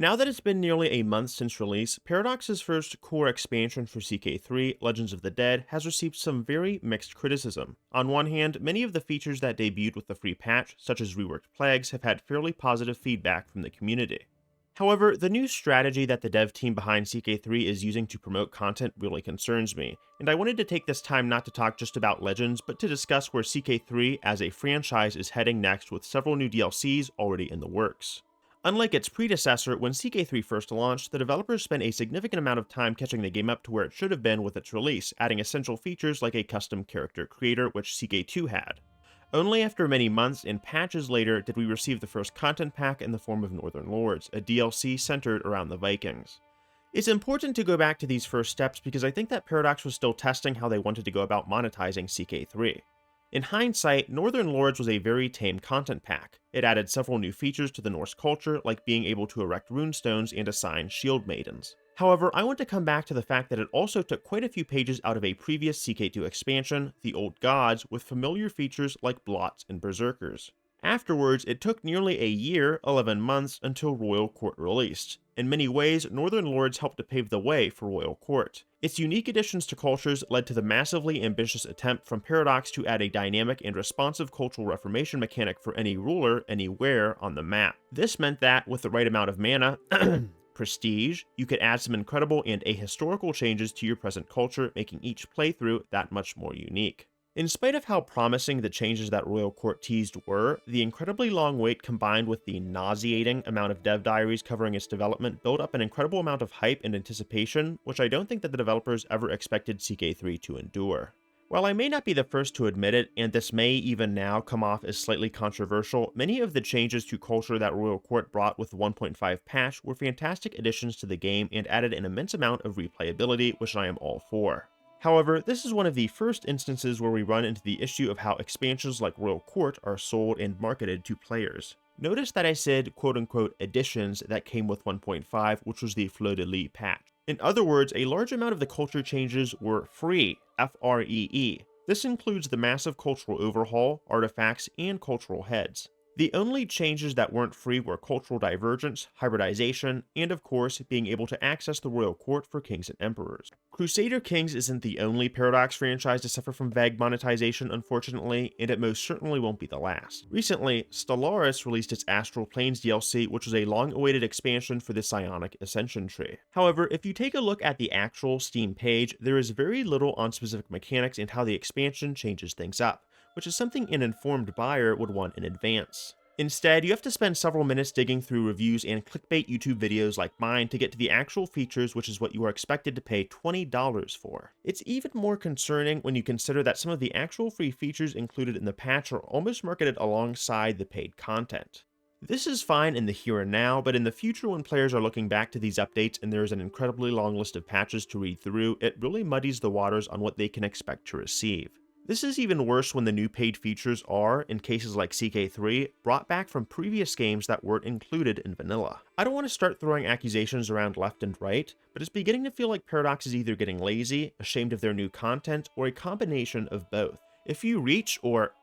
Now that it's been nearly a month since release, Paradox's first core expansion for CK3, Legends of the Dead, has received some very mixed criticism. On one hand, many of the features that debuted with the free patch, such as reworked plagues, have had fairly positive feedback from the community. However, the new strategy that the dev team behind CK3 is using to promote content really concerns me, and I wanted to take this time not to talk just about Legends, but to discuss where CK3 as a franchise is heading next with several new DLCs already in the works. Unlike its predecessor, when CK3 first launched, the developers spent a significant amount of time catching the game up to where it should have been with its release, adding essential features like a custom character creator, which CK2 had. Only after many months and patches later did we receive the first content pack in the form of Northern Lords, a DLC centered around the Vikings. It's important to go back to these first steps because I think that Paradox was still testing how they wanted to go about monetizing CK3. In hindsight, Northern Lords was a very tame content pack. It added several new features to the Norse culture, like being able to erect runestones and assign shield maidens. However, I want to come back to the fact that it also took quite a few pages out of a previous CK2 expansion, The Old Gods, with familiar features like blots and berserkers. Afterwards, it took nearly a year, 11 months, until Royal Court released. In many ways, Northern Lords helped to pave the way for Royal Court. Its unique additions to cultures led to the massively ambitious attempt from Paradox to add a dynamic and responsive cultural reformation mechanic for any ruler, anywhere on the map. This meant that, with the right amount of mana, prestige, you could add some incredible and ahistorical changes to your present culture, making each playthrough that much more unique. In spite of how promising the changes that Royal Court teased were, the incredibly long wait combined with the nauseating amount of dev diaries covering its development built up an incredible amount of hype and anticipation, which I don't think that the developers ever expected CK3 to endure. While I may not be the first to admit it, and this may even now come off as slightly controversial, many of the changes to culture that Royal Court brought with the 1.5 patch were fantastic additions to the game and added an immense amount of replayability, which I am all for. However, this is one of the first instances where we run into the issue of how expansions like Royal Court are sold and marketed to players. Notice that I said quote-unquote additions that came with 1.5, which was the fleur-de-lis patch. In other words, a large amount of the culture changes were free, F-R-E-E. This includes the massive cultural overhaul, artifacts, and cultural heads. The only changes that weren't free were cultural divergence, hybridization, and of course, being able to access the royal court for kings and emperors. Crusader Kings isn't the only Paradox franchise to suffer from vague monetization, unfortunately, and it most certainly won't be the last. Recently, Stellaris released its Astral Planes DLC, which was a long-awaited expansion for the Psionic Ascension tree. However, if you take a look at the actual Steam page, there is very little on specific mechanics and how the expansion changes things up, which is something an informed buyer would want in advance. Instead, you have to spend several minutes digging through reviews and clickbait YouTube videos like mine to get to the actual features, which is what you are expected to pay $20 for. It's even more concerning when you consider that some of the actual free features included in the patch are almost marketed alongside the paid content. This is fine in the here and now, but in the future when players are looking back to these updates and there is an incredibly long list of patches to read through, it really muddies the waters on what they can expect to receive. This is even worse when the new paid features are, in cases like CK3, brought back from previous games that weren't included in vanilla. I don't want to start throwing accusations around left and right, but it's beginning to feel like Paradox is either getting lazy, ashamed of their new content, or a combination of both. If you reach or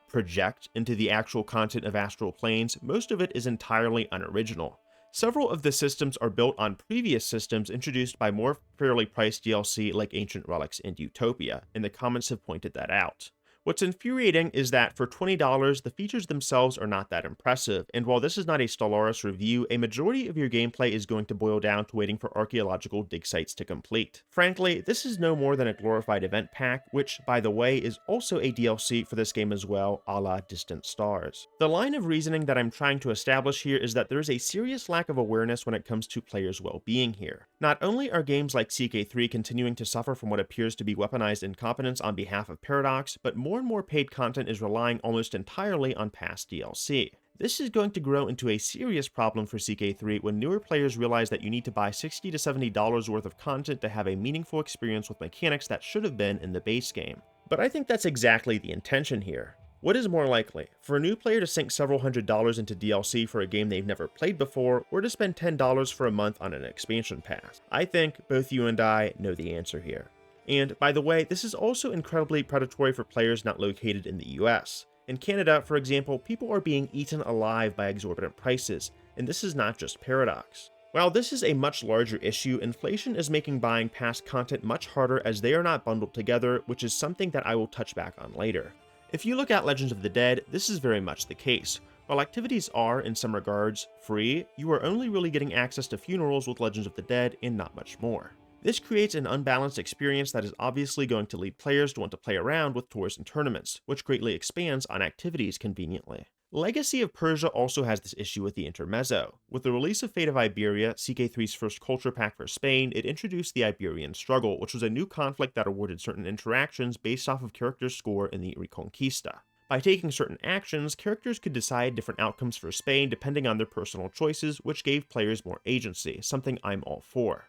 project into the actual content of Astral Planes, most of it is entirely unoriginal. Several of the systems are built on previous systems introduced by more fairly priced DLC like Ancient Relics and Utopia, and the comments have pointed that out. What's infuriating is that for $20, the features themselves are not that impressive, and while this is not a Stellaris review, a majority of your gameplay is going to boil down to waiting for archaeological dig sites to complete. Frankly, this is no more than a glorified event pack, which, by the way, is also a DLC for this game as well, a la Distant Stars. The line of reasoning that I'm trying to establish here is that there is a serious lack of awareness when it comes to players' well-being here. Not only are games like CK3 continuing to suffer from what appears to be weaponized incompetence on behalf of Paradox, but more and more paid content is relying almost entirely on past DLC. This is going to grow into a serious problem for CK3 when newer players realize that you need to buy $60 to $70 worth of content to have a meaningful experience with mechanics that should have been in the base game. But I think that's exactly the intention here. What is more likely, for a new player to sink several $100s into DLC for a game they've never played before, or to spend $10 for a month on an expansion pass? I think both you and I know the answer here. And, by the way, this is also incredibly predatory for players not located in the US. In Canada, for example, people are being eaten alive by exorbitant prices, and this is not just Paradox. While this is a much larger issue, inflation is making buying past content much harder as they are not bundled together, which is something that I will touch back on later. If you look at Legends of the Dead, this is very much the case. While activities are, in some regards, free, you are only really getting access to funerals with Legends of the Dead and not much more. This creates an unbalanced experience that is obviously going to lead players to want to play around with tours and tournaments, which greatly expands on activities conveniently. Legacy of Persia also has this issue with the intermezzo. With the release of Fate of Iberia, CK3's first culture pack for Spain, it introduced the Iberian Struggle, which was a new conflict that awarded certain interactions based off of characters' score in the Reconquista. By taking certain actions, characters could decide different outcomes for Spain depending on their personal choices, which gave players more agency, something I'm all for.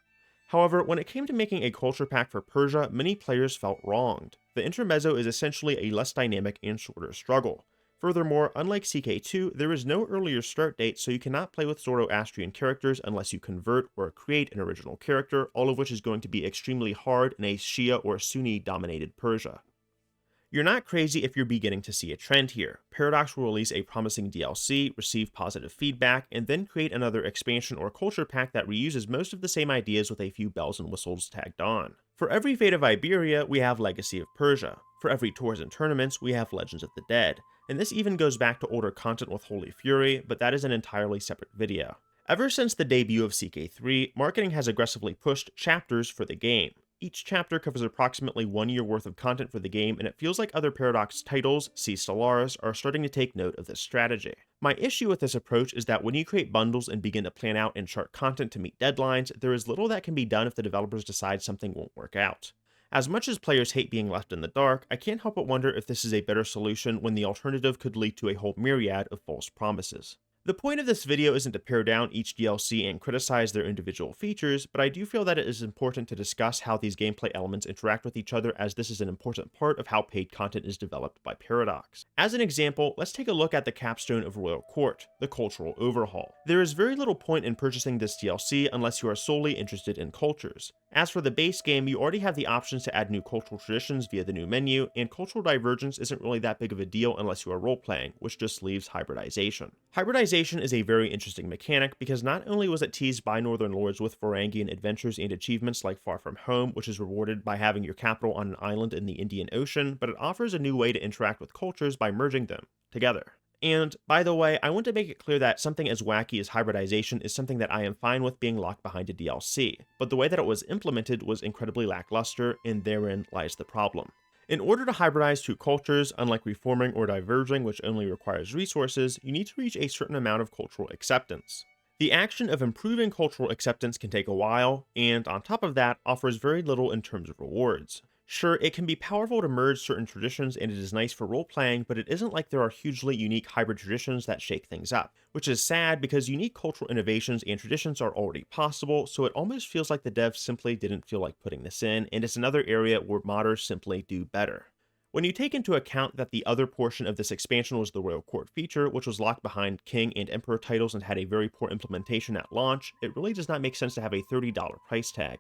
However, when it came to making a culture pack for Persia, many players felt wronged. The intermezzo is essentially a less dynamic and shorter struggle. Furthermore, unlike CK2, there is no earlier start date, so you cannot play with Zoroastrian characters unless you convert or create an original character, all of which is going to be extremely hard in a Shia or Sunni-dominated Persia. You're not crazy if you're beginning to see a trend here. Paradox will release a promising DLC, receive positive feedback, and then create another expansion or culture pack that reuses most of the same ideas with a few bells and whistles tagged on. For every Fate of Iberia, we have Legacy of Persia. For every Tours and Tournaments, we have Legends of the Dead. And this even goes back to older content with Holy Fury, but that is an entirely separate video. Ever since the debut of CK3, marketing has aggressively pushed chapters for the game. Each chapter covers approximately 1 year worth of content for the game, and it feels like other Paradox titles, see Stellaris, are starting to take note of this strategy. My issue with this approach is that when you create bundles and begin to plan out and chart content to meet deadlines, there is little that can be done if the developers decide something won't work out. As much as players hate being left in the dark, I can't help but wonder if this is a better solution when the alternative could lead to a whole myriad of false promises. The point of this video isn't to pare down each DLC and criticize their individual features, but I do feel that it is important to discuss how these gameplay elements interact with each other, as this is an important part of how paid content is developed by Paradox. As an example, let's take a look at the capstone of Royal Court, the Cultural Overhaul. There is very little point in purchasing this DLC unless you are solely interested in cultures. As for the base game, you already have the options to add new cultural traditions via the new menu, and cultural divergence isn't really that big of a deal unless you are role-playing, which just leaves hybridization. Hybridization is a very interesting mechanic because not only was it teased by Northern Lords with Varangian adventures and achievements like Far From Home, which is rewarded by having your capital on an island in the Indian Ocean, but it offers a new way to interact with cultures by merging them together. And, by the way, I want to make it clear that something as wacky as hybridization is something that I am fine with being locked behind a DLC, but the way that it was implemented was incredibly lackluster, and therein lies the problem. In order to hybridize two cultures, unlike reforming or diverging, which only requires resources, you need to reach a certain amount of cultural acceptance. The action of improving cultural acceptance can take a while, and on top of that, offers very little in terms of rewards. Sure, it can be powerful to merge certain traditions and it is nice for role-playing, but it isn't like there are hugely unique hybrid traditions that shake things up, which is sad because unique cultural innovations and traditions are already possible, so it almost feels like the devs simply didn't feel like putting this in, and it's another area where modders simply do better. When you take into account that the other portion of this expansion was the Royal Court feature, which was locked behind King and Emperor titles and had a very poor implementation at launch, it really does not make sense to have a $30 price tag.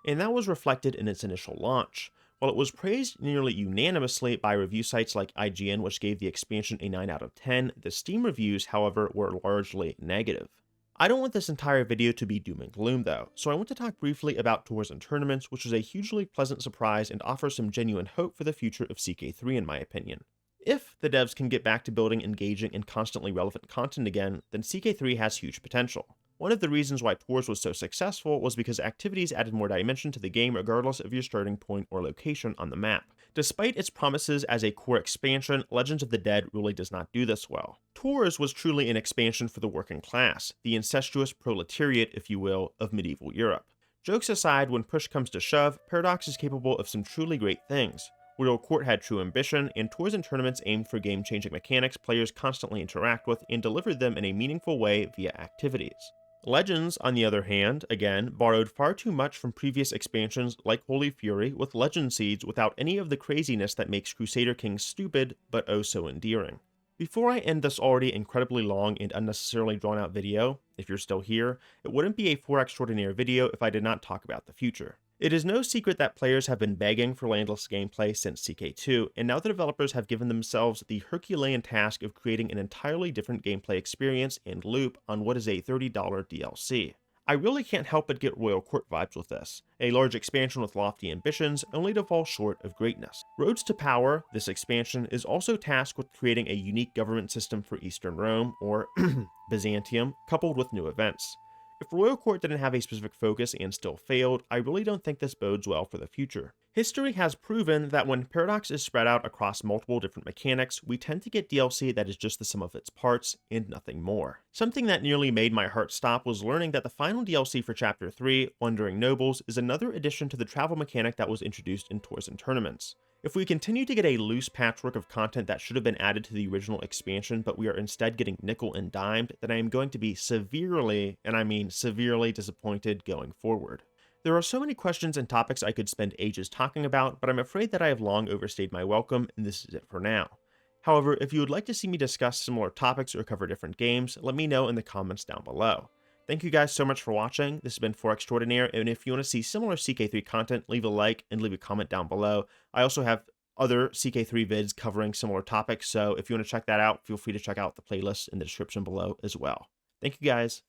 And that was reflected in its initial launch. While it was praised nearly unanimously by review sites like IGN, which gave the expansion a 9 out of 10, the Steam reviews, however, were largely negative. I don't want this entire video to be doom and gloom though, so I want to talk briefly about Tours and Tournaments, which was a hugely pleasant surprise and offers some genuine hope for the future of CK3 in my opinion. If the devs can get back to building engaging and constantly relevant content again, then CK3 has huge potential. One of the reasons why Tours was so successful was because activities added more dimension to the game regardless of your starting point or location on the map. Despite its promises as a core expansion, Legends of the Dead really does not do this well. Tours was truly an expansion for the working class, the incestuous proletariat, if you will, of medieval Europe. Jokes aside, when push comes to shove, Paradox is capable of some truly great things. Royal Court had true ambition, and Tours and Tournaments aimed for game-changing mechanics players constantly interact with and delivered them in a meaningful way via activities. Legends, on the other hand, again, borrowed far too much from previous expansions like Holy Fury with Legend Seeds without any of the craziness that makes Crusader Kings stupid, but oh so endearing. Before I end this already incredibly long and unnecessarily drawn out video, if you're still here, it wouldn't be a 4 extraordinaire video if I did not talk about the future. It is no secret that players have been begging for landless gameplay since CK2, and now the developers have given themselves the Herculean task of creating an entirely different gameplay experience and loop on what is a $30 DLC. I really can't help but get Royal Court vibes with this, a large expansion with lofty ambitions only to fall short of greatness. Roads to Power, this expansion, is also tasked with creating a unique government system for Eastern Rome, or Byzantium, coupled with new events. If Royal Court didn't have a specific focus and still failed, I really don't think this bodes well for the future. History has proven that when Paradox is spread out across multiple different mechanics, we tend to get DLC that is just the sum of its parts and nothing more. Something that nearly made my heart stop was learning that the final DLC for Chapter 3, Wandering Nobles, is another addition to the travel mechanic that was introduced in Tours and Tournaments. If we continue to get a loose patchwork of content that should have been added to the original expansion, but we are instead getting nickel and dimed, then I am going to be severely, and I mean severely, disappointed going forward. There are so many questions and topics I could spend ages talking about, but I'm afraid that I have long overstayed my welcome, and this is it for now. However, if you would like to see me discuss similar topics or cover different games, let me know in the comments down below. Thank you guys so much for watching. This has been 4Extraordinaire, and if you want to see similar CK3 content, leave a like and leave a comment down below. I also have other CK3 vids covering similar topics, so if you want to check that out, feel free to check out the playlist in the description below as well. Thank you guys.